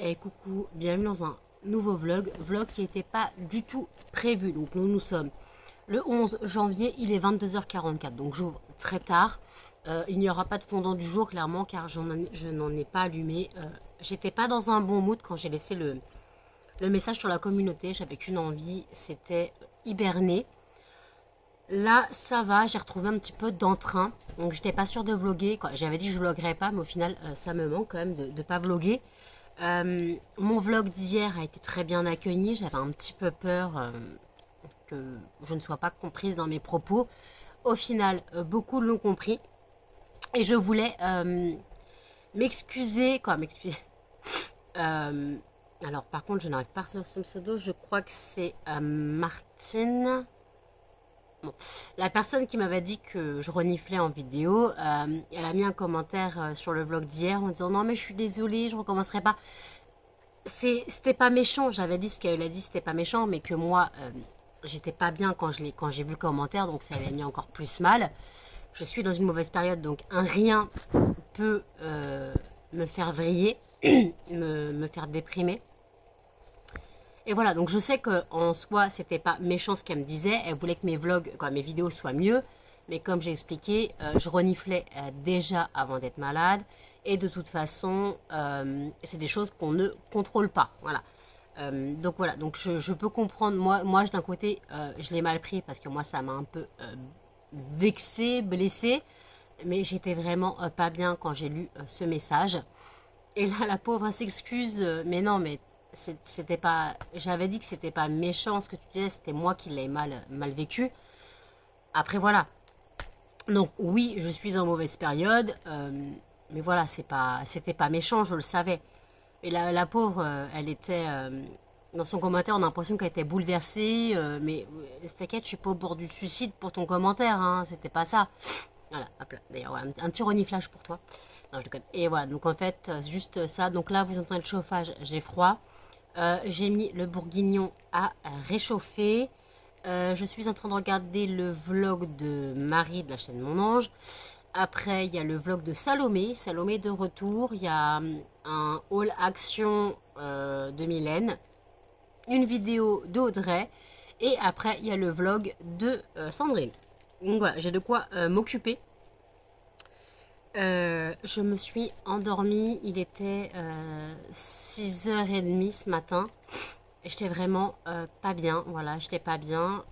Et coucou, bienvenue dans un nouveau vlog qui n'était pas du tout prévu. Donc nous sommes le 11 janvier, il est 22h44, donc j'ouvre très tard. Il n'y aura pas de fondant du jour clairement car je n'en ai pas allumé. J'étais pas dans un bon mood quand j'ai laissé le message sur la communauté, j'avais qu'une envie, c'était hiberner. Là ça va, j'ai retrouvé un petit peu d'entrain, donc j'étais pas sûre de vlogger. J'avais dit que je vloggerais pas, mais au final ça me manque quand même de pas vlogger. Mon vlog d'hier a été très bien accueilli. J'avais un petit peu peur que je ne sois pas comprise dans mes propos. Au final, beaucoup l'ont compris. Et je voulais m'excuser. Alors, par contre, je n'arrive pas à retrouver son pseudo. Je crois que c'est Martine. Bon. La personne qui m'avait dit que je reniflais en vidéo, elle a mis un commentaire sur le vlog d'hier en disant non mais je suis désolée, je recommencerai pas. C'était pas méchant, j'avais dit ce qu'elle a dit, c'était pas méchant, mais que moi j'étais pas bien quand j'ai vu le commentaire, donc ça avait mis encore plus mal. Je suis dans une mauvaise période, donc un rien peut me faire vriller, me faire déprimer. Et voilà, donc je sais qu'en soi, c'était pas méchant ce qu'elle me disait. Elle voulait que mes vlogs, mes vidéos soient mieux. Mais comme j'ai expliqué, je reniflais déjà avant d'être malade. Et de toute façon, c'est des choses qu'on ne contrôle pas. Voilà. Donc voilà, donc je peux comprendre. Moi d'un côté, je l'ai mal pris parce que moi, ça m'a un peu vexée, blessée. Mais j'étais vraiment pas bien quand j'ai lu ce message. Et là, la pauvre, elle s'excuse. Mais non, mais c'était pas, j'avais dit que c'était pas méchant ce que tu disais, c'était moi qui l'ai mal vécu. Après voilà, donc oui, je suis en mauvaise période, mais voilà, c'était pas méchant, je le savais. Et la pauvre, elle était dans son commentaire, on a l'impression qu'elle était bouleversée, mais t'inquiète, je suis pas au bord du suicide pour ton commentaire, hein, c'était pas ça. Voilà, hop là, d'ailleurs, ouais, un petit reniflage pour toi. Non, je déconne. Et voilà, donc en fait, juste ça. Donc là, vous entendez le chauffage, j'ai froid. J'ai mis le bourguignon à réchauffer. Je suis en train de regarder le vlog de Marie de la chaîne Mon Ange. Après, il y a le vlog de Salomé. Salomé de retour. Il y a un haul action de Mylène. Une vidéo d'Audrey. Et après, il y a le vlog de Sandrine. Donc voilà, j'ai de quoi m'occuper. Je me suis endormie, il était 6h30 ce matin. J'étais vraiment pas bien, voilà, j'étais pas bien.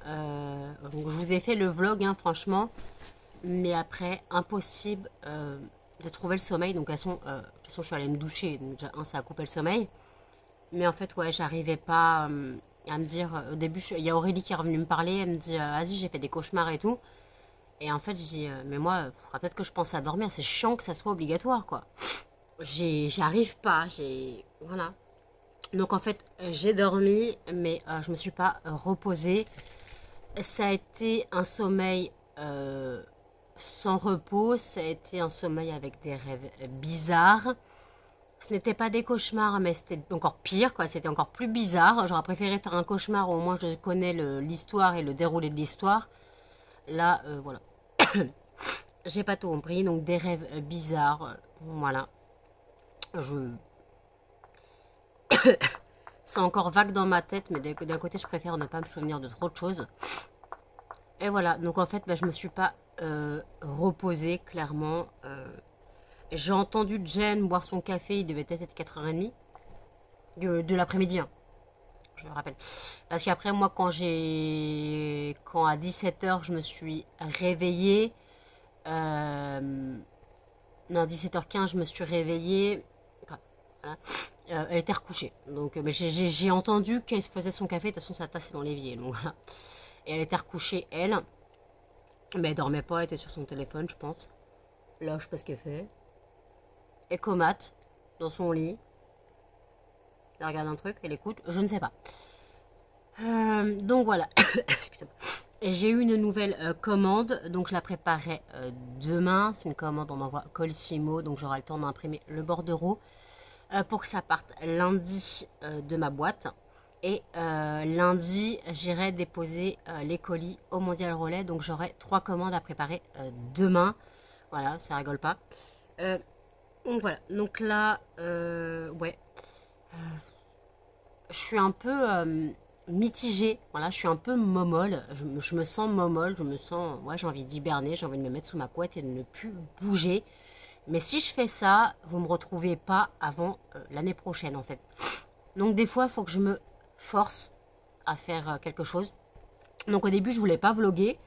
Donc je vous ai fait le vlog, hein, franchement. Mais après, impossible de trouver le sommeil. Donc de toute façon, je suis allée me doucher. Donc déjà, ça a coupé le sommeil. Mais en fait, ouais, j'arrivais pas à me dire... Au début, il y a Aurélie qui est revenue me parler. Elle me dit, vas-y, j'ai fait des cauchemars et tout. Et en fait, je dis, mais moi, faudra peut-être que je pense à dormir. C'est chiant que ça soit obligatoire, quoi. J'arrive pas, voilà. Donc en fait, j'ai dormi, mais je me suis pas reposée. Ça a été un sommeil sans repos. Ça a été un sommeil avec des rêves bizarres. Ce n'était pas des cauchemars, mais c'était encore pire, quoi. C'était encore plus bizarre. J'aurais préféré faire un cauchemar où au moins je connais l'histoire et le déroulé de l'histoire. Là, voilà. J'ai pas tout compris, donc des rêves bizarres, voilà. C'est encore vague dans ma tête, mais d'un côté, je préfère ne pas me souvenir de trop de choses. Et voilà, donc en fait, je me suis pas reposée, clairement. J'ai entendu Jen boire son café, il devait peut-être être 4h30 de l'après-midi, hein, je le rappelle. Parce qu'après, moi, quand à 17h, je me suis réveillée, non, 17h15, je me suis réveillée. Voilà. Elle était recouchée. Donc, mais j'ai entendu qu'elle faisait son café. De toute façon, sa tasse est dans l'évier. Donc voilà. Et elle était recouchée, elle. Mais elle dormait pas, elle était sur son téléphone, je pense. Là, je sais pas ce qu'elle fait. Elle comate dans son lit. Elle regarde un truc, elle écoute. Je ne sais pas. Donc voilà. Excusez-moi. J'ai eu une nouvelle commande, donc je la préparerai demain. C'est une commande, on envoie Colsimo, donc j'aurai le temps d'imprimer le bordereau pour que ça parte lundi de ma boîte. Et lundi, j'irai déposer les colis au Mondial Relais, donc j'aurai 3 commandes à préparer demain. Voilà, ça rigole pas. Donc voilà, donc là, ouais. je suis un peu mitigée. Voilà, je suis un peu momolle. Je me sens momolle, je me sens... Ouais, j'ai envie d'hiberner, j'ai envie de me mettre sous ma couette et de ne plus bouger. Mais si je fais ça, vous ne me retrouvez pas avant l'année prochaine, en fait. Donc des fois, il faut que je me force à faire quelque chose. Donc au début, je voulais pas vlogger.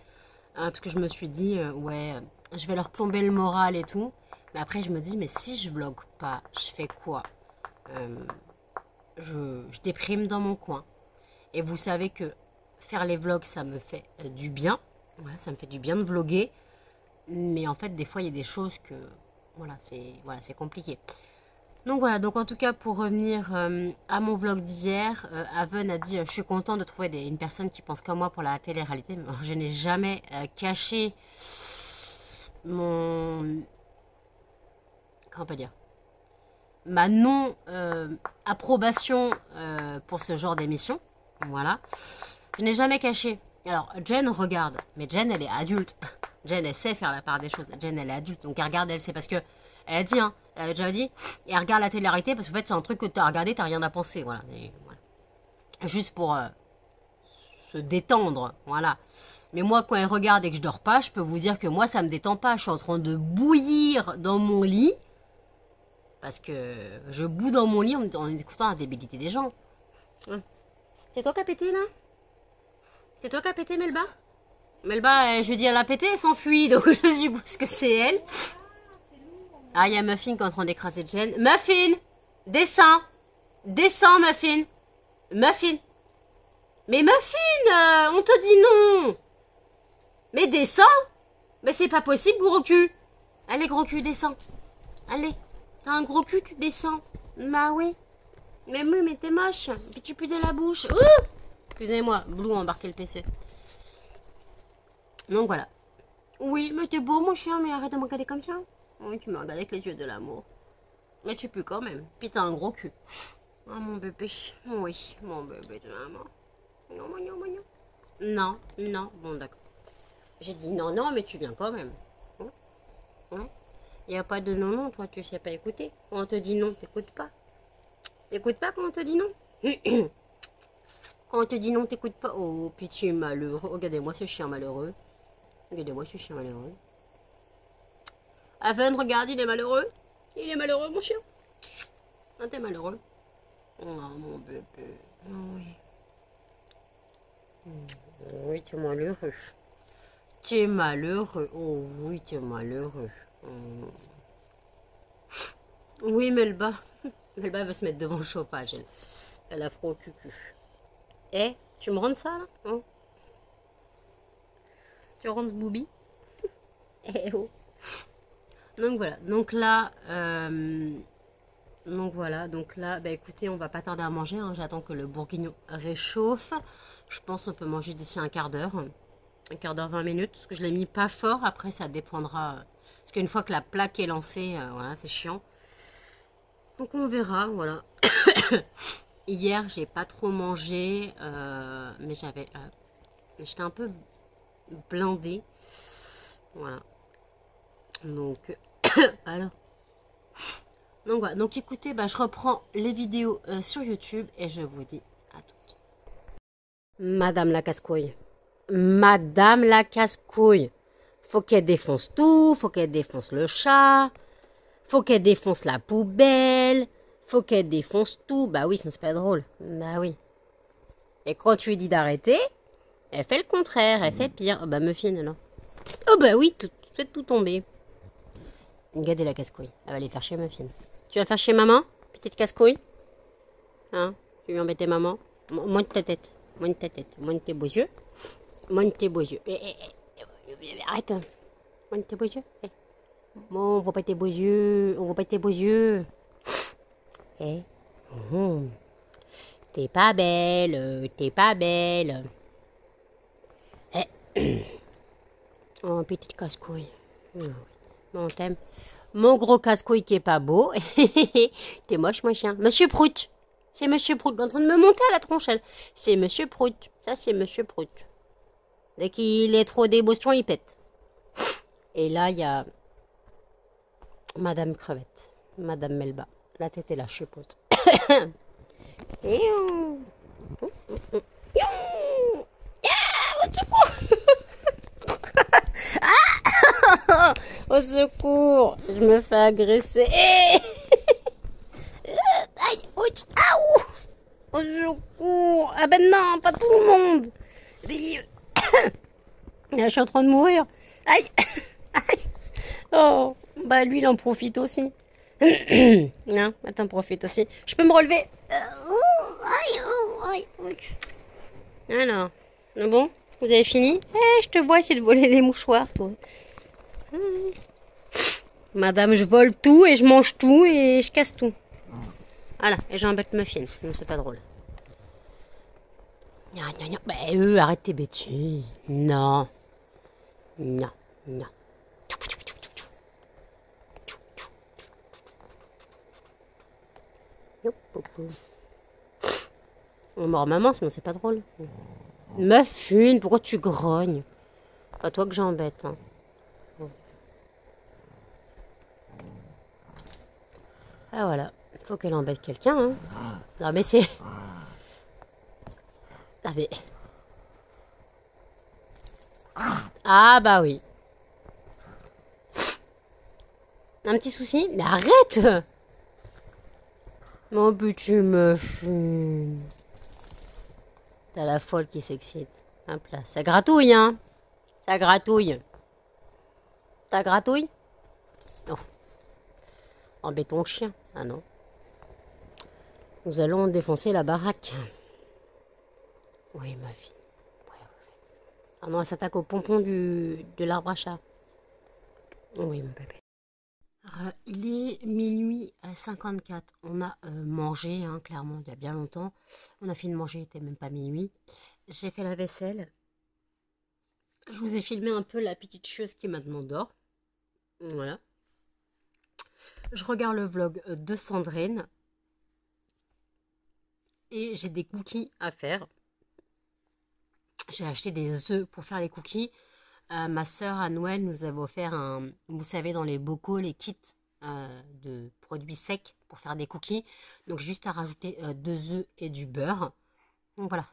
Parce que je me suis dit, ouais, je vais leur plomber le moral et tout. Mais après, je me dis, mais si je vlogue pas, je fais quoi? Je déprime dans mon coin. Et vous savez que faire les vlogs, ça me fait du bien. Ouais, ça me fait du bien de vlogger. Mais en fait, des fois, il y a des choses que... Voilà, c'est compliqué. Donc voilà, donc en tout cas, pour revenir à mon vlog d'hier, Aven a dit, je suis content de trouver une personne qui pense comme moi pour la télé-réalité. Mais je n'ai jamais caché mon... Comment on peut dire? Ma non-approbation pour ce genre d'émission. Voilà. Je n'ai jamais caché. Alors, Jen regarde. Mais Jen, elle est adulte. Jen, elle sait faire la part des choses. Jen, elle est adulte. Donc, elle regarde, elle sait. Parce que, elle a dit, hein, elle avait déjà dit, et elle regarde la télé-réalité parce qu'en fait, c'est un truc que tu as regardé, tu n'as rien à penser. Voilà. Et, voilà. Juste pour se détendre. Voilà. Mais moi, quand elle regarde et que je dors pas, je peux vous dire que moi, ça me détend pas. Je suis en train de bouillir dans mon lit. Parce que je boue dans mon lit en écoutant la débilité des gens. C'est toi qui as pété, là? C'est toi qui as pété, Melba? Melba, je lui dis, elle a pété, elle s'enfuit. Donc, je suppose que c'est elle. Ah, il y a Muffin qui est en train d'écraser Jen. Muffin! Descends! Descends, Muffin! Muffin! Mais Muffin! On te dit non! Mais descends! Mais c'est pas possible, gros cul! Allez, gros cul, descends! Allez! T'as un gros cul, tu descends! Bah oui! Mais oui, mais t'es moche! Puis tu pues de la bouche! Ouh! Excusez-moi, Blue a embarqué le PC. Donc voilà. Oui, mais t'es beau, mon chien, mais arrête de me regarder comme ça. Oui, tu me regardes avec les yeux de l'amour. Mais tu pues quand même. Puis t'as un gros cul. Oh, mon bébé. Oui, mon bébé de l'amour. Non, non, non. Non, non. Bon, d'accord. J'ai dit non, non, mais tu viens quand même. Ouais. Il n'y a pas de non, non, toi, tu sais pas écouter. Quand on te dit non, t'écoutes pas. T'écoutes pas quand on te dit non. Quand on te dit non, t'écoutes pas. Oh, pitié malheureux. Regardez-moi ce chien malheureux. Regardez-moi ce chien malheureux. Aven, regarde, il est malheureux. Il est malheureux, mon chien. Ah, t'es malheureux. Oh, mon bébé. Oh, oui. Oui, tu es malheureux. Tu es malheureux. Oh, oui, tu es malheureux. Oh. Oui, Melba. Melba veut se mettre devant le chauffage. Elle a froid au cucu. Eh, tu me rends ça, là? Oh. Tu rends ce boubi? Eh oh. Donc voilà, donc là, bah écoutez, on va pas tarder à manger, hein. J'attends que le bourguignon réchauffe. Je pense qu'on peut manger d'ici un quart d'heure, 20 minutes, parce que je l'ai mis pas fort, après ça dépendra, parce qu'une fois que la plaque est lancée, voilà, c'est chiant. Donc on verra, voilà. Hier, j'ai pas trop mangé, mais j'étais un peu blindée, voilà. Donc, alors. Donc voilà, donc écoutez, bah, je reprends les vidéos sur YouTube et je vous dis à toutes. Madame la casse-couille. Madame la casse-couille. Faut qu'elle défonce tout, faut qu'elle défonce le chat, faut qu'elle défonce la poubelle, faut qu'elle défonce tout. Bah oui, sinon c'est pas drôle. Bah oui. Et quand tu lui dis d'arrêter, elle fait le contraire, elle fait pire. Oh bah Muffin, non. Oh bah oui, fait tout tomber. Regardez la casse-couille. Elle va aller faire chez Muffin. Tu vas faire chez maman, petite casse-couille? Hein? Tu veux embêter maman? Monte ta tête. Monte ta tête. Monte tes beaux yeux. Monte tes beaux yeux. Arrête. Monte tes beaux yeux. Bon, on voit pas tes beaux yeux. On voit pas tes beaux yeux. T'es pas belle. T'es pas belle. Oh, petite casse-couille. On t'aime. Mon gros casse-couille qui est pas beau. T'es moche, mon chien. Monsieur Prout. C'est Monsieur Prout. En train de me monter à la tronchelle. C'est Monsieur Prout. Ça, c'est Monsieur Prout. Dès qu'il est trop déboston, il pète. Et là, il y a Madame Crevette. Madame Melba. La tête est là, je suppose. Miaou. Miaou. Ah, au secours. Ah, au secours, je me fais agresser. Aïe, ouch, aouh. Au secours. Ah ben non, pas tout le monde. Je suis en train de mourir. Aïe. Aïe. Oh, bah lui il en profite aussi. Non, attends, profite aussi. Je peux me relever. Alors, bon, vous avez fini? Eh, je te vois essayer de voler les mouchoirs, toi. Madame, je vole tout et je mange tout et je casse tout. Voilà, et j'embête ma fille. Non, c'est pas drôle. Non, non, non. Bah, arrête tes bêtises. Non. Non, non. On mord maman, sinon c'est pas drôle. Meuf une, pourquoi tu grognes? Pas toi que j'embête. Hein. Ah voilà, faut qu'elle embête quelqu'un. Hein. Non mais c'est... Ah mais... Ah bah oui. Un petit souci? Mais arrête! Mon but tu me fumes. T'as la folle qui s'excite. Hop là, ça gratouille hein. Ça gratouille. Ça gratouille? Oh. Embêtons le chien. Ah non. Nous allons défoncer la baraque. Oui, ma fille. Ouais. Ah non, elle s'attaque au pompon de l'arbre à chat. Oui, mon bébé. Il est minuit à 54. On a mangé, hein, clairement, il y a bien longtemps. On a fini de manger, il n'était même pas minuit. J'ai fait la vaisselle. Je vous ai filmé un peu la petite chose qui maintenant dort. Voilà. Je regarde le vlog de Sandrine. Et j'ai des cookies à faire. J'ai acheté des œufs pour faire les cookies. Ma soeur à Noël nous avait offert un, vous savez, dans les bocaux, les kits de produits secs pour faire des cookies. Donc juste à rajouter 2 œufs et du beurre. Donc voilà.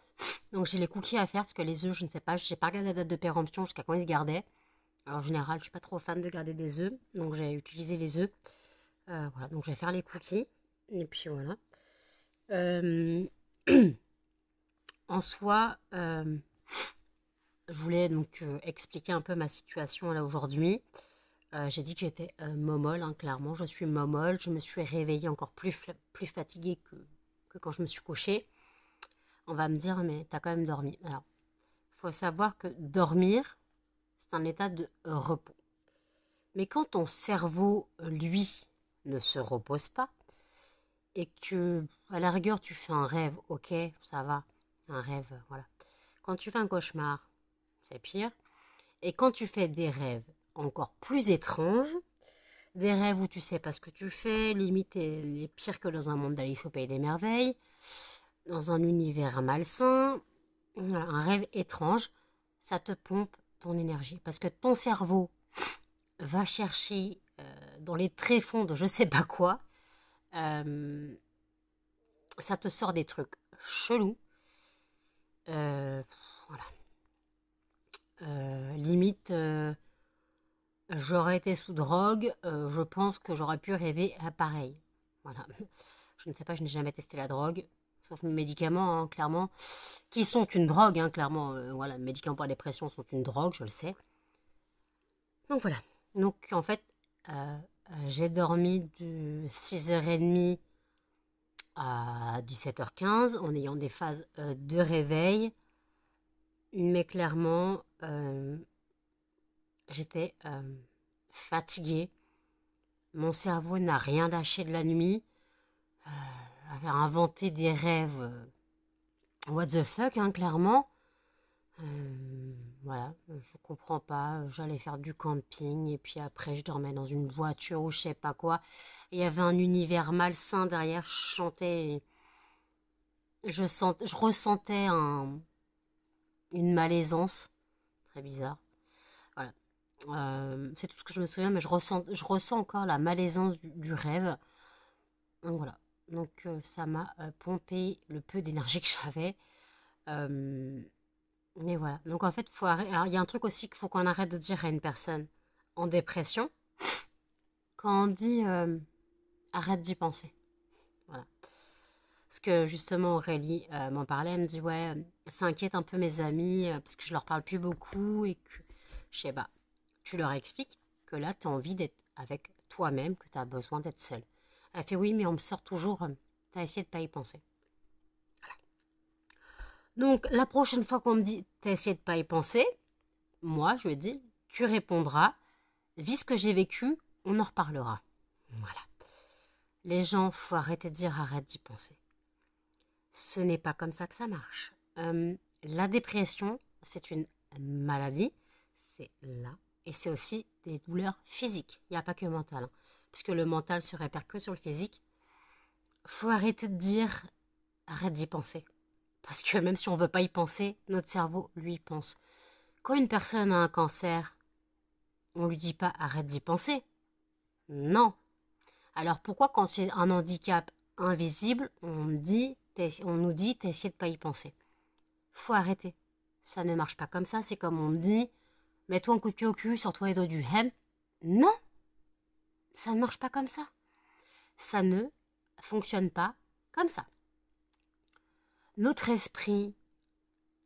Donc j'ai les cookies à faire parce que les œufs, je ne sais pas, j'ai pas regardé la date de péremption jusqu'à quand ils se gardaient. Alors en général, je suis pas trop fan de garder des œufs, donc j'ai utilisé les œufs. Voilà, donc je vais faire les cookies. Et puis voilà. En soi, je voulais donc expliquer un peu ma situation là aujourd'hui. J'ai dit que j'étais momolle, hein, clairement. Je suis momolle. Je me suis réveillée encore plus fatiguée que quand je me suis couchée. On va me dire, mais t'as quand même dormi. Alors, il faut savoir que dormir, c'est un état de repos. Mais quand ton cerveau, lui, ne se repose pas, et que, à la rigueur, tu fais un rêve, ok, ça va, un rêve, voilà. Quand tu fais un cauchemar, c'est pire. Et quand tu fais des rêves encore plus étranges, des rêves où tu sais pas ce que tu fais, limite les pire que dans un monde d'Alice au Pays des Merveilles, dans un univers malsain, voilà, un rêve étrange, ça te pompe ton énergie. Parce que ton cerveau va chercher dans les tréfonds de je sais pas quoi, ça te sort des trucs chelous. Voilà. Limite, j'aurais été sous drogue, je pense que j'aurais pu rêver à pareil. Voilà. Je ne sais pas, je n'ai jamais testé la drogue, sauf mes médicaments, hein, clairement, qui sont une drogue, hein, clairement. Voilà, les médicaments pour la dépression sont une drogue, je le sais. Donc voilà. Donc en fait, j'ai dormi de 6h30 à 17h15 en ayant des phases de réveil. Mais clairement, j'étais fatiguée. Mon cerveau n'a rien lâché de la nuit. Avait inventé des rêves. What the fuck, hein, clairement. Voilà, je comprends pas. J'allais faire du camping et puis après je dormais dans une voiture ou je sais pas quoi. Il y avait un univers malsain derrière. Je chantais, je ressentais une malaisance très bizarre. Voilà. C'est tout ce que je me souviens, mais je ressens encore la malaisance du rêve. Donc voilà. Donc ça m'a pompé le peu d'énergie que j'avais. Mais voilà. Donc en fait, faut arrêter. Alors il y a un truc aussi qu'il faut qu'on arrête de dire à une personne en dépression. Quand on dit arrête d'y penser. Voilà. Parce que justement Aurélie m'en parlait, elle me dit ouais, ça inquiète un peu mes amis parce que je leur parle plus beaucoup et que je sais pas. Tu leur expliques que là tu as envie d'être avec toi-même, que tu as besoin d'être seule. Elle fait oui, mais on me sort toujours, t'as essayé de pas y penser. Donc la prochaine fois qu'on me dit t'as essayé de pas y penser, moi je lui dis tu répondras, vis ce que j'ai vécu, on en reparlera. Voilà. Les gens, faut arrêter de dire arrête d'y penser. Ce n'est pas comme ça que ça marche. La dépression, c'est une maladie, c'est là, et c'est aussi des douleurs physiques. Il n'y a pas que mental, hein, puisque le mental se répercute sur le physique. Faut arrêter de dire arrête d'y penser. Parce que même si on ne veut pas y penser, notre cerveau, lui, pense. Quand une personne a un cancer, on ne lui dit pas arrête d'y penser. Non. Alors pourquoi quand c'est un handicap invisible, on nous dit t'as essayé de pas y penser. Faut arrêter. Ça ne marche pas comme ça. C'est comme on me dit mets-toi un coup de pied au cul, sors-toi les doigts du hem. Non, ça ne marche pas comme ça. Ça ne fonctionne pas comme ça. Notre esprit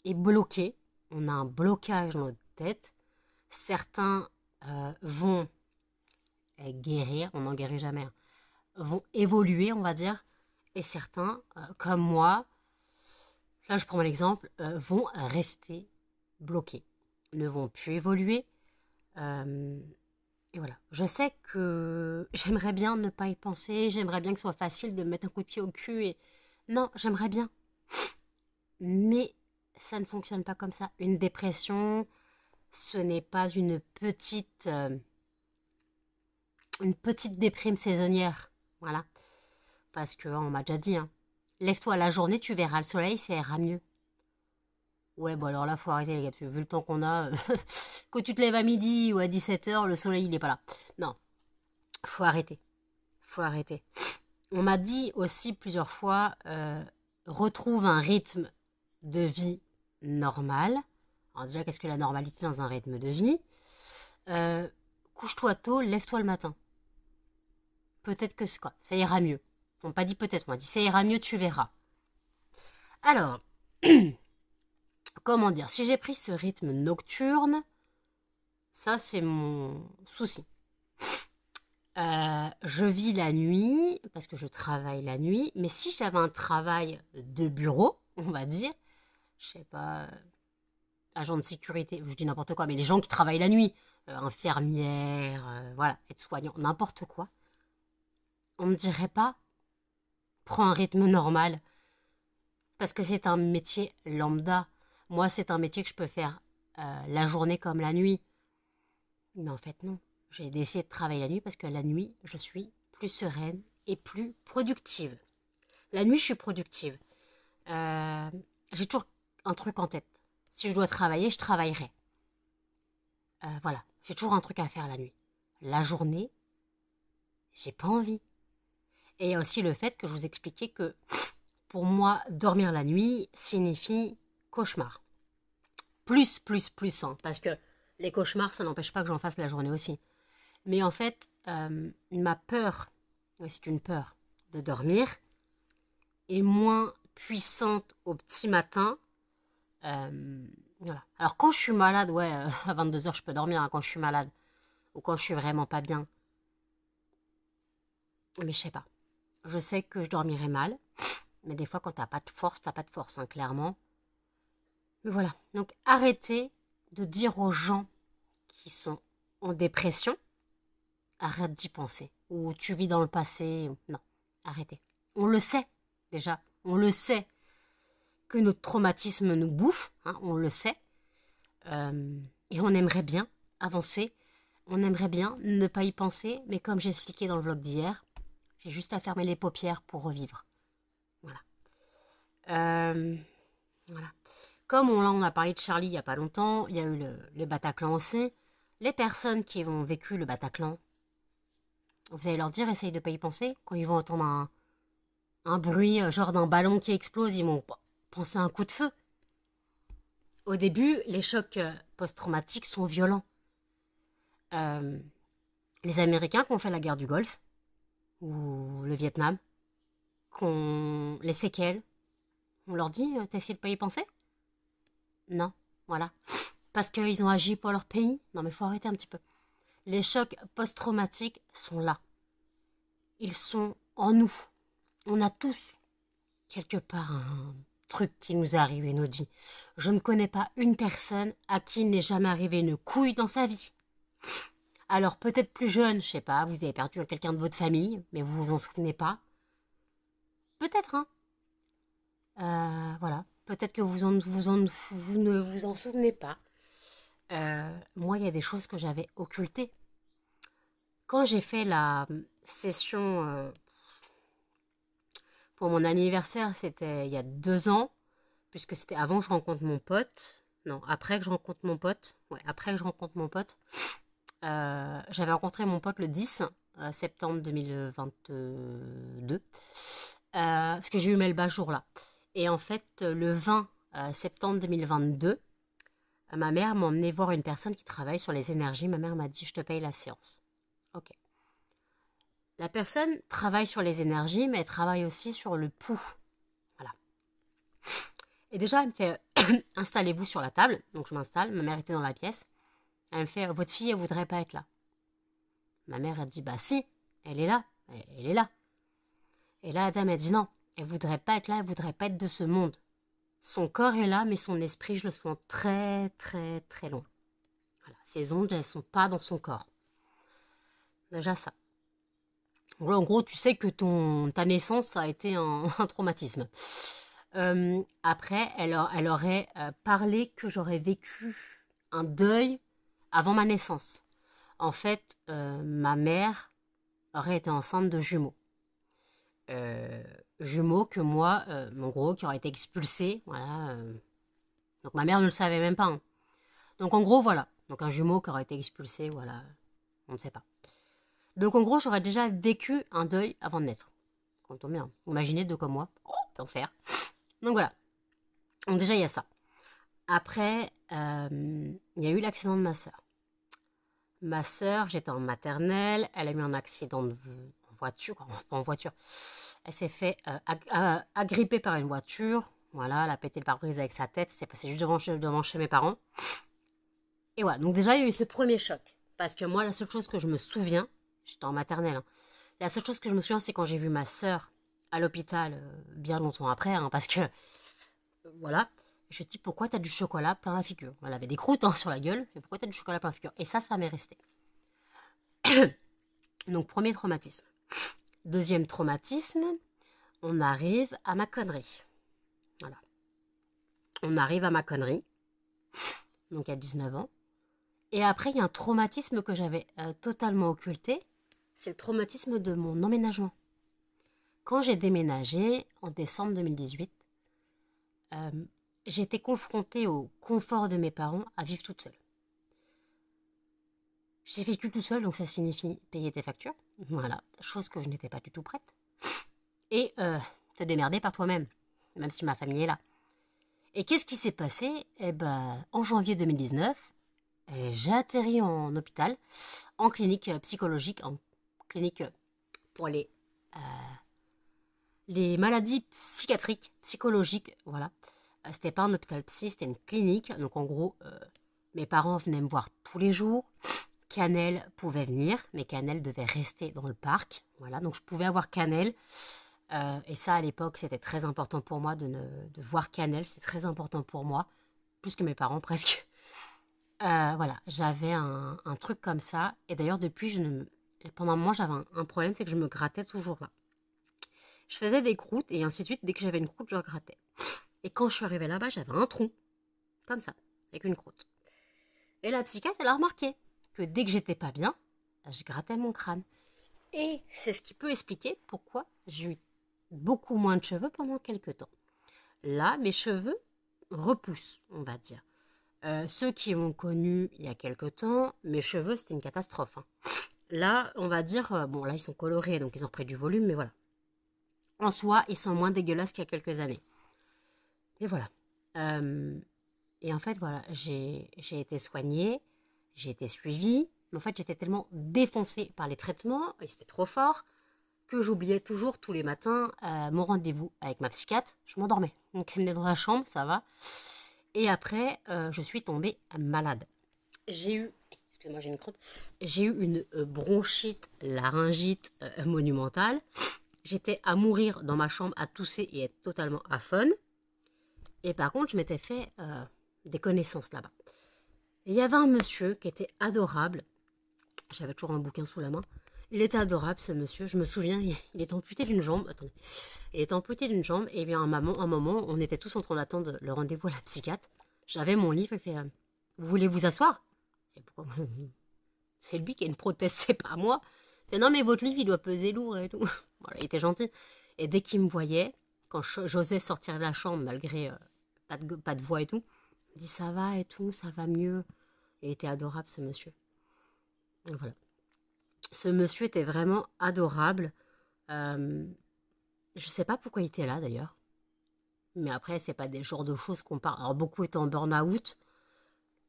est bloqué. On a un blocage dans notre tête. Certains vont guérir, on n'en guérit jamais, hein, vont évoluer, on va dire, et certains, comme moi, là je prends mon exemple, vont rester bloqués, ne vont plus évoluer. Et voilà. Je sais que j'aimerais bien ne pas y penser, j'aimerais bien que ce soit facile de me mettre un coup de pied au cul et... Non, j'aimerais bien. Mais ça ne fonctionne pas comme ça. Une dépression, ce n'est pas une petite déprime saisonnière. Voilà. Parce que, on m'a déjà dit, hein, lève-toi la journée, tu verras le soleil, ça ira mieux. Ouais, bon alors là, faut arrêter les gars, parce que vu le temps qu'on a, que tu te lèves à midi ou à 17h, le soleil, il n'est pas là. Non, faut arrêter. Faut arrêter. On m'a dit aussi plusieurs fois, retrouve un rythme de vie normal. Alors déjà, qu'est-ce que la normalité dans un rythme de vie? Couche-toi tôt, lève-toi le matin. Peut-être que ça ira mieux. On m'a pas dit peut-être, on m'a dit ça ira mieux, tu verras. Alors, comment dire, si j'ai pris ce rythme nocturne, ça c'est mon souci. Je vis la nuit, parce que je travaille la nuit, mais si j'avais un travail de bureau, on va dire, je sais pas, agent de sécurité, je dis n'importe quoi, mais les gens qui travaillent la nuit, infirmière, voilà, aide-soignant, n'importe quoi, on me dirait pas, prends un rythme normal, parce que c'est un métier lambda. Moi, c'est un métier que je peux faire la journée comme la nuit. Mais en fait, non. J'ai décidé de travailler la nuit parce que la nuit, je suis plus sereine et plus productive. La nuit, je suis productive. J'ai toujours un truc en tête. Si je dois travailler, je travaillerai. Voilà. J'ai toujours un truc à faire la nuit. La journée, j'ai pas envie. Et il y a aussi le fait que je vous expliquais que pour moi, dormir la nuit signifie cauchemar. Plus, hein, parce que les cauchemars, ça n'empêche pas que j'en fasse la journée aussi. Mais en fait, ma peur, c'est une peur de dormir, est moins puissante au petit matin. Voilà. Alors quand je suis malade, ouais, à 22h je peux dormir hein, quand je suis malade. Ou quand je suis vraiment pas bien. Mais je sais pas. Je sais que je dormirai mal. Mais des fois quand t'as pas de force, hein, clairement. Mais voilà. Donc arrêtez de dire aux gens qui sont en dépression, arrête d'y penser. Ou tu vis dans le passé. Non, arrêtez. On le sait déjà. On le sait que notre traumatisme nous bouffe. Hein, on le sait. Et on aimerait bien avancer. On aimerait bien ne pas y penser. Mais comme j'ai expliqué dans le vlog d'hier, j'ai juste à fermer les paupières pour revivre. Voilà. Voilà. Comme on a parlé de Charlie il n'y a pas longtemps, il y a eu le Bataclan aussi. Les personnes qui ont vécu le Bataclan, vous allez leur dire, essaye de ne pas y penser, quand ils vont entendre un bruit genre d'un ballon qui explose, ils m'ont pensé à un coup de feu. Au début, les chocs post-traumatiques sont violents. Euh, les Américains qui ont fait la guerre du Golfe, ou le Vietnam, les séquelles, on leur dit, t'as essayé de pas y penser? Non, voilà. Parce qu'ils ont agi pour leur pays. Non mais faut arrêter un petit peu. Les chocs post-traumatiques sont là. Ils sont en nous. On a tous, quelque part, un truc qui nous est arrivé nos vies. Je ne connais pas une personne à qui il n'est jamais arrivé une couille dans sa vie. Alors peut-être plus jeune, je sais pas, vous avez perdu quelqu'un de votre famille, mais vous vous en souvenez pas. Peut-être, hein. Voilà. Peut-être que vous ne vous en souvenez pas. Moi, il y a des choses que j'avais occultées. Quand j'ai fait la session pour mon anniversaire, c'était il y a 2 ans, puisque c'était avant que je rencontre mon pote. Non, après que je rencontre mon pote. Ouais, après que je rencontre mon pote. J'avais rencontré mon pote le 10 septembre 2022. Parce que j'ai eu Melba ce jour-là. Et en fait, le 20 septembre 2022, ma mère m'a emmené voir une personne qui travaille sur les énergies. Ma mère m'a dit, je te paye la séance. Ok. La personne travaille sur les énergies, mais elle travaille aussi sur le pouls. Voilà. Et déjà, elle me fait, installez-vous sur la table. Donc je m'installe, ma mère était dans la pièce. Elle me fait, votre fille, elle voudrait pas être là. Ma mère, elle dit, bah si, elle est là. Elle est là. Et là, la dame, elle dit, non, elle voudrait pas être là, elle voudrait pas être de ce monde. Son corps est là, mais son esprit, je le sens très, très, très loin. Voilà. Ces ondes, elles sont pas dans son corps. Déjà ça. En gros, tu sais que ta naissance, ça a été un traumatisme. Après, elle aurait parlé que j'aurais vécu un deuil avant ma naissance. En fait, ma mère aurait été enceinte de jumeaux. Jumeaux que moi, en gros, qui auraient été expulsés. Voilà. Donc ma mère ne le savait même pas. Hein. Donc en gros, voilà. Donc un jumeau qui aurait été expulsé, voilà. On ne sait pas. Donc en gros, j'aurais déjà vécu un deuil avant de naître. Quand on met, hein. Imaginez deux comme moi. Oh, l'enfer. Donc voilà. Donc déjà, il y a ça. Après, il y a eu l'accident de ma sœur. Ma sœur, j'étais en maternelle, elle a eu un accident de voiture, en voiture. Elle s'est fait agripper par une voiture. Voilà, elle a pété le pare-brise avec sa tête. C'est passé juste devant chez mes parents. Et voilà, donc déjà, il y a eu ce premier choc. Parce que moi, la seule chose que je me souviens, j'étais en maternelle, hein, la seule chose que je me souviens, c'est quand j'ai vu ma sœur à l'hôpital, bien longtemps après, hein, parce que, voilà, je me dis, pourquoi t'as du chocolat plein la figure? Elle avait des croûtes hein, sur la gueule, mais pourquoi t'as du chocolat plein la figure? Et ça m'est resté. Donc, premier traumatisme. Deuxième traumatisme, on arrive à ma connerie. Voilà. On arrive à ma connerie, donc à 19 ans. Et après, il y a un traumatisme que j'avais totalement occulté, c'est le traumatisme de mon emménagement. Quand j'ai déménagé en décembre 2018, j'ai été confrontée au confort de mes parents à vivre toute seule. J'ai vécu tout seul, donc ça signifie payer tes factures. Voilà, chose que je n'étais pas du tout prête. Et te démerder par toi-même, même si ma famille est là. Et qu'est-ce qui s'est passé? Eh ben, en janvier 2019, j'ai atterri en hôpital, en clinique psychologique, en clinique pour les maladies psychiatriques, psychologiques, voilà. C'était pas un hôpital psy, c'était une clinique. Donc en gros, mes parents venaient me voir tous les jours. Cannelle pouvait venir, mais Cannelle devait rester dans le parc. Voilà, donc je pouvais avoir Cannelle. Et ça, à l'époque, c'était très important pour moi de voir Cannelle. C'est très important pour moi, plus que mes parents presque. Voilà, j'avais un truc comme ça. Et d'ailleurs, depuis, pendant un moment, j'avais un problème, c'est que je me grattais toujours là. Je faisais des croûtes et ainsi de suite. Dès que j'avais une croûte, je grattais. Et quand je suis arrivée là-bas, j'avais un tronc, comme ça, avec une croûte. Et la psychiatre, elle a remarqué que dès que j'étais pas bien, je grattais mon crâne. Et c'est ce qui peut expliquer pourquoi j'ai eu beaucoup moins de cheveux pendant quelques temps. Là, mes cheveux repoussent, on va dire. Ceux qui m'ont connu il y a quelques temps, mes cheveux, c'était une catastrophe. Hein. Là, on va dire, bon, là, ils sont colorés, donc ils ont pris du volume, mais voilà. En soi, ils sont moins dégueulasses qu'il y a quelques années. Et voilà. Et en fait, voilà, j'ai été soignée, j'ai été suivie. Mais en fait, j'étais tellement défoncée par les traitements, et c'était trop fort, que j'oubliais toujours tous les matins mon rendez-vous avec ma psychiatre. Je m'endormais. Donc, elle venait dans la chambre, ça va. Et après, je suis tombée malade. J'ai eu, excusez-moi, j'ai une crampe. J'ai eu une bronchite, laryngite monumentale. J'étais à mourir dans ma chambre, à tousser et être totalement aphone. Et par contre, je m'étais fait des connaissances là-bas. Il y avait un monsieur qui était adorable. J'avais toujours un bouquin sous la main. Il était adorable, ce monsieur. Je me souviens, il était amputé d'une jambe. Attendez. Il était amputé d'une jambe. Et bien, à un moment, on était tous en train d'attendre le rendez-vous à la psychiatre. J'avais mon livre. Il fait vous voulez vous asseoir? Et pourquoi c'est lui qui a une prothèse, c'est pas moi. Il fait non, mais votre livre, il doit peser lourd et tout. Voilà, il était gentil. Et dès qu'il me voyait, quand j'osais sortir de la chambre, malgré pas de voix et tout, il dit ça va et tout, ça va mieux. Il était adorable, ce monsieur. Donc voilà. Ce monsieur était vraiment adorable. Je sais pas pourquoi il était là d'ailleurs. Mais après, c'est pas des genres de choses qu'on parle. Alors, beaucoup étaient en burn-out,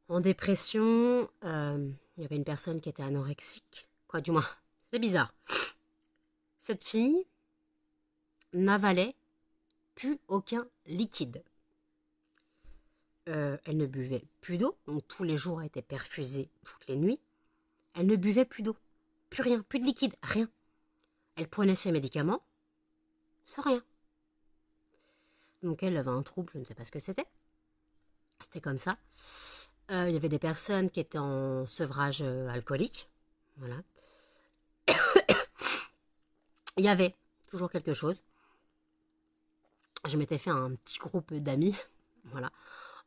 en dépression. Il y avait une personne qui était anorexique. Quoi, du moins, c'est bizarre. Cette fille n'avalait plus aucun liquide. Elle ne buvait plus d'eau, donc tous les jours elle était perfusée toutes les nuits. Elle ne buvait plus d'eau, plus rien, plus de liquide, rien. Elle prenait ses médicaments sans rien. Donc elle avait un trouble, je ne sais pas ce que c'était. C'était comme ça. Il y avait des personnes qui étaient en sevrage alcoolique. Voilà. Il y avait toujours quelque chose. Je m'étais fait un petit groupe d'amis. Voilà.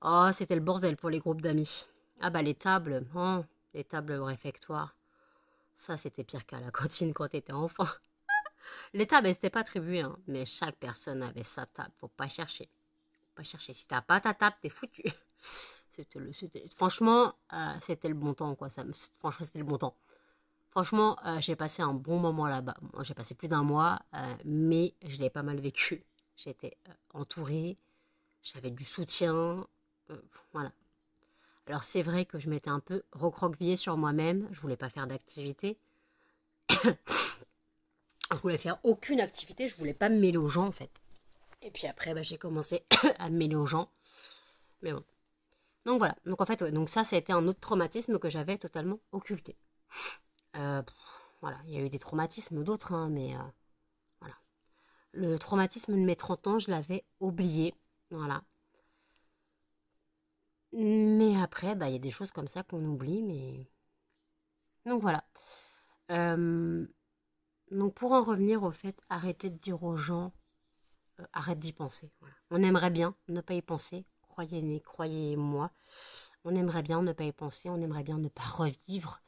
Oh, c'était le bordel pour les groupes d'amis. Ah bah les tables au réfectoire. Ça, c'était pire qu'à la cantine quand t'étais enfant. Les tables, elles n'étaient pas attribuées, hein, mais chaque personne avait sa table. Faut pas chercher. Faut pas chercher. Si t'as pas ta table, t'es foutu. Franchement, c'était le bon temps, quoi. Franchement, c'était le bon temps. Franchement, j'ai passé un bon moment là-bas. Bon, j'ai passé plus d'un mois, mais je l'ai pas mal vécu. J'étais entourée, j'avais du soutien, voilà. Alors c'est vrai que je m'étais un peu recroquevillée sur moi-même. Je voulais pas faire d'activité. Je voulais faire aucune activité. Je voulais pas me mêler aux gens, en fait. Et puis après, bah, j'ai commencé à me mêler aux gens. Mais bon. Donc voilà. Donc en fait, ouais. Donc ça a été un autre traumatisme que j'avais totalement occulté. Voilà. Il y a eu des traumatismes d'autres, hein, mais voilà. Le traumatisme de mes 30 ans, je l'avais oublié. Voilà. Mais après, bah, il y a des choses comme ça qu'on oublie, mais... Donc voilà. Donc pour en revenir au fait, arrêtez de dire aux gens, arrête d'y penser. Voilà. On aimerait bien ne pas y penser, croyez-moi. On aimerait bien ne pas y penser, on aimerait bien ne pas revivre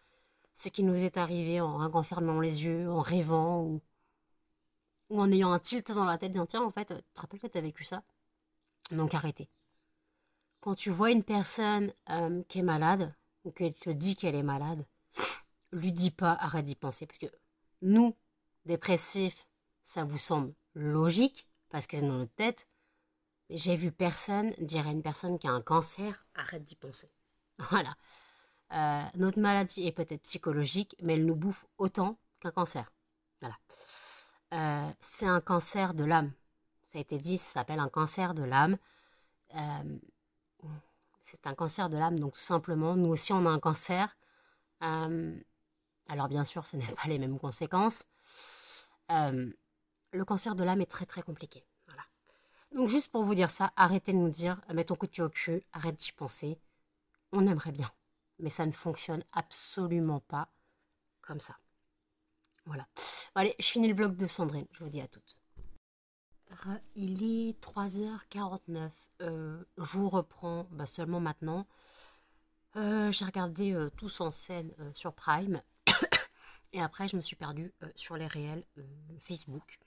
ce qui nous est arrivé en fermant les yeux, en rêvant ou en ayant un tilt dans la tête, disant tiens en fait, tu te rappelles que tu as vécu ça? Donc arrêtez. Quand tu vois une personne qui est malade, ou qu'elle te dit qu'elle est malade, lui dis pas arrête d'y penser, parce que nous, dépressifs, ça vous semble logique, parce que c'est dans notre tête, mais j'ai vu personne dire à une personne qui a un cancer, arrête d'y penser. Voilà. Notre maladie est peut-être psychologique, mais elle nous bouffe autant qu'un cancer. Voilà. C'est un cancer de l'âme. Ça a été dit, ça s'appelle un cancer de l'âme. C'est un cancer de l'âme, donc tout simplement, nous aussi on a un cancer. Alors bien sûr, ce n'est pas les mêmes conséquences. Le cancer de l'âme est très très compliqué. Voilà. Donc juste pour vous dire ça, arrêtez de nous dire, mets ton coup de pied au cul, arrête d'y penser. On aimerait bien, mais ça ne fonctionne absolument pas comme ça. Voilà. Bon, allez, je finis le vlog de Sandrine, je vous dis à toutes. Il est 3h49. Je vous reprends seulement maintenant. J'ai regardé Tous en scène sur Prime. Et après, je me suis perdue sur les réels Facebook.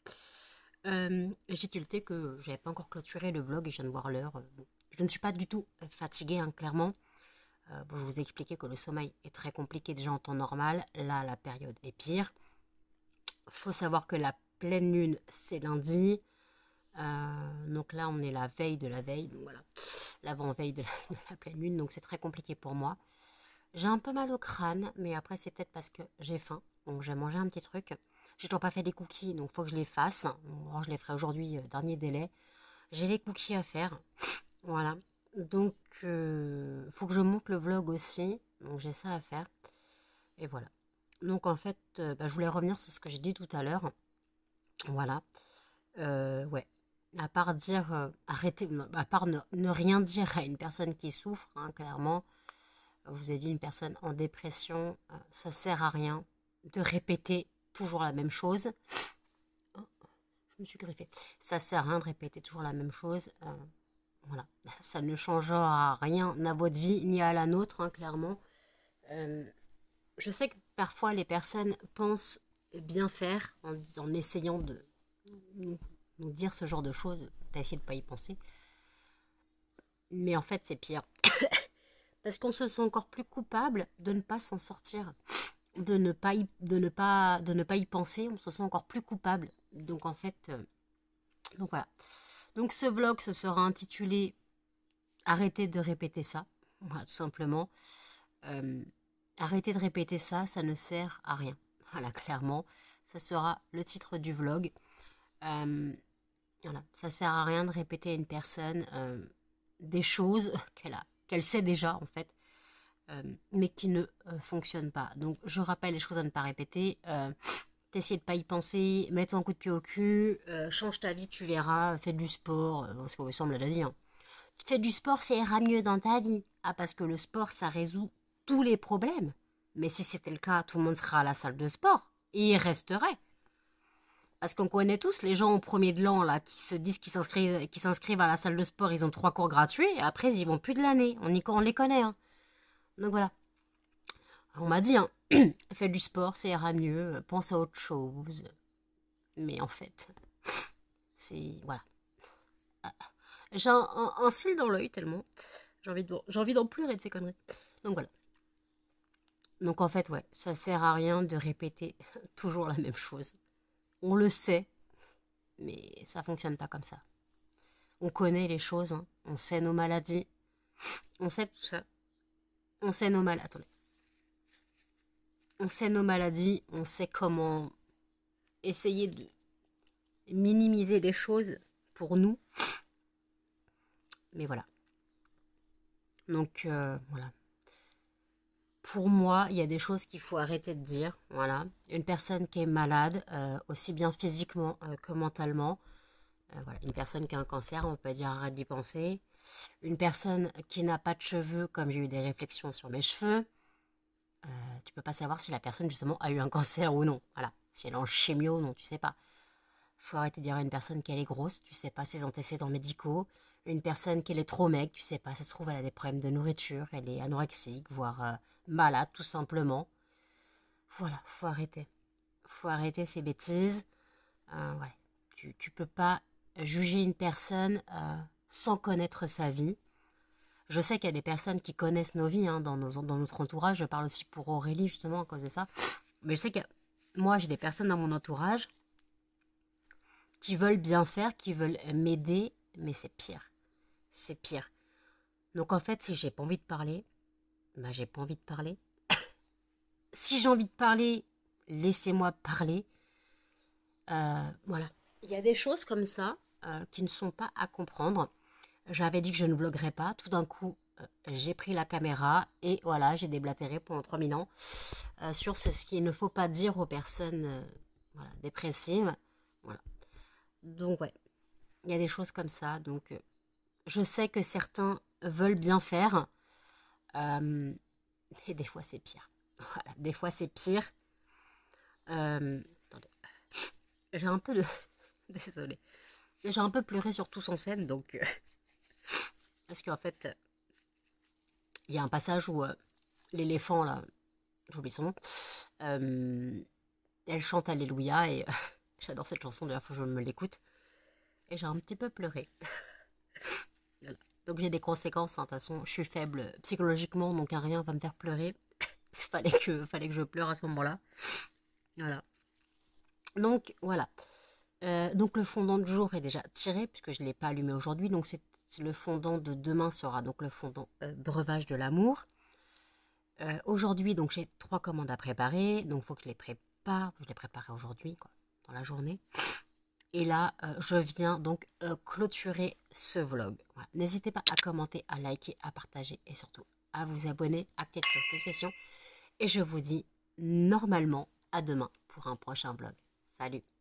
J'ai tilté que j'avais pas encore clôturé le vlog et je viens de voir l'heure. Bon. Je ne suis pas du tout fatiguée, hein, clairement. Bon, je vous ai expliqué que le sommeil est très compliqué déjà en temps normal. Là, la période est pire. Faut savoir que la pleine lune, c'est lundi. Donc là, on est la veille de la veille. Donc voilà, l'avant-veille de la pleine lune. Donc c'est très compliqué pour moi. J'ai un peu mal au crâne, mais après, c'est peut-être parce que j'ai faim. Donc j'ai mangé un petit truc. J'ai toujours pas fait des cookies, donc faut que je les fasse. Bon, je les ferai aujourd'hui, dernier délai. J'ai les cookies à faire. Voilà. Donc, faut que je monte le vlog aussi. Donc j'ai ça à faire. Et voilà. Donc en fait, je voulais revenir sur ce que j'ai dit tout à l'heure. Voilà. Ouais. À part dire, arrêtez, à part ne rien dire à une personne qui souffre, hein, clairement, je vous ai dit une personne en dépression, ça sert à rien de répéter toujours la même chose. Oh, je me suis griffée. Ça sert à rien de répéter toujours la même chose. Voilà. Ça ne changera rien à votre vie ni à la nôtre, hein, clairement. Je sais que parfois les personnes pensent bien faire en essayant de nous dire ce genre de choses. T'as essayé de ne pas y penser. Mais en fait, c'est pire. Parce qu'on se sent encore plus coupable de ne pas s'en sortir. De ne pas y penser. On se sent encore plus coupable. Donc en fait, donc voilà. Donc ce vlog se sera intitulé Arrêtez de répéter ça. Voilà, tout simplement. Arrêtez de répéter ça, ça ne sert à rien. Voilà, clairement. Ça sera le titre du vlog. Voilà, ça sert à rien de répéter à une personne des choses qu'elle sait déjà en fait, mais qui ne fonctionnent pas. Donc je rappelle les choses à ne pas répéter. T'essayes de pas y penser, mets-toi un coup de pied au cul, change ta vie, tu verras, fais du sport, parce qu'on me semble l'a dit. Hein. Fais du sport, ça ira mieux dans ta vie. Ah, parce que le sport, ça résout tous les problèmes. Mais si c'était le cas, tout le monde serait à la salle de sport. Et il resterait. Parce qu'on connaît tous les gens au premier de l'an là qui se disent qu'ils s'inscrivent à la salle de sport, ils ont 3 cours gratuits et après ils y vont plus de l'année. On les connaît. Hein. Donc voilà. On m'a dit, hein, fais du sport, ça ira mieux, pense à autre chose. Mais en fait, c'est... Voilà. J'ai un cil dans l'œil tellement. J'ai envie d'en pleurer de ces conneries. Donc voilà. Donc en fait, ouais, ça sert à rien de répéter toujours la même chose. On le sait, mais ça fonctionne pas comme ça. On connaît les choses, hein. On sait nos maladies, on sait tout ça. On sait nos maladies. Attendez. On sait nos maladies, on sait comment essayer de minimiser les choses pour nous. Mais voilà. Donc voilà. Pour moi, il y a des choses qu'il faut arrêter de dire. Voilà. Une personne qui est malade, aussi bien physiquement que mentalement. Voilà. Une personne qui a un cancer, on peut dire arrête d'y penser. Une personne qui n'a pas de cheveux, comme j'ai eu des réflexions sur mes cheveux, tu peux pas savoir si la personne justement a eu un cancer ou non. Voilà. Si elle est en chimio ou non, tu sais pas. Faut arrêter de dire à une personne qu'elle est grosse, tu sais pas ses antécédents médicaux. Une personne qui est trop maigre, tu sais pas, ça se trouve elle a des problèmes de nourriture, elle est anorexique, voire malade tout simplement. Voilà, faut arrêter. Faut arrêter ces bêtises. Ouais. Tu peux pas juger une personne sans connaître sa vie. Je sais qu'il y a des personnes qui connaissent nos vies hein, dans notre entourage. Je parle aussi pour Aurélie justement à cause de ça. Mais je sais que moi j'ai des personnes dans mon entourage qui veulent bien faire, qui veulent m'aider, mais c'est pire. C'est pire. Donc en fait, si j'ai pas envie de parler, bah j'ai pas envie de parler. Si j'ai envie de parler, laissez-moi parler. Voilà. Il y a des choses comme ça qui ne sont pas à comprendre. J'avais dit que je ne vloguerais pas. Tout d'un coup, j'ai pris la caméra et voilà, j'ai déblatéré pendant 3000 ans sur ce qu'il ne faut pas dire aux personnes voilà, dépressives. Voilà. Donc ouais, il y a des choses comme ça. Donc je sais que certains veulent bien faire, mais des fois c'est pire. Voilà, des fois c'est pire. Attendez, j'ai un peu de... Désolée. J'ai un peu pleuré sur Tous en scène, donc... parce qu'en fait, il y a un passage où l'éléphant, là, j'oublie son nom, elle chante Alléluia, et j'adore cette chanson, d'ailleurs, faut que je me l'écoute. Et j'ai un petit peu pleuré. Voilà. Donc j'ai des conséquences, hein, de toute façon, je suis faible psychologiquement, donc rien va me faire pleurer. fallait que je pleure à ce moment-là. Voilà. Donc, voilà. Donc le fondant du jour est déjà tiré puisque je ne l'ai pas allumé aujourd'hui. Donc le fondant de demain sera donc le fondant breuvage de l'amour. Aujourd'hui, donc j'ai 3 commandes à préparer, donc il faut que je les prépare. Je les préparerai aujourd'hui, quoi, dans la journée. Et là, je viens donc clôturer ce vlog. Voilà. N'hésitez pas à commenter, à liker, à partager et surtout à vous abonner, activer les notifications. Et je vous dis normalement à demain pour un prochain vlog. Salut!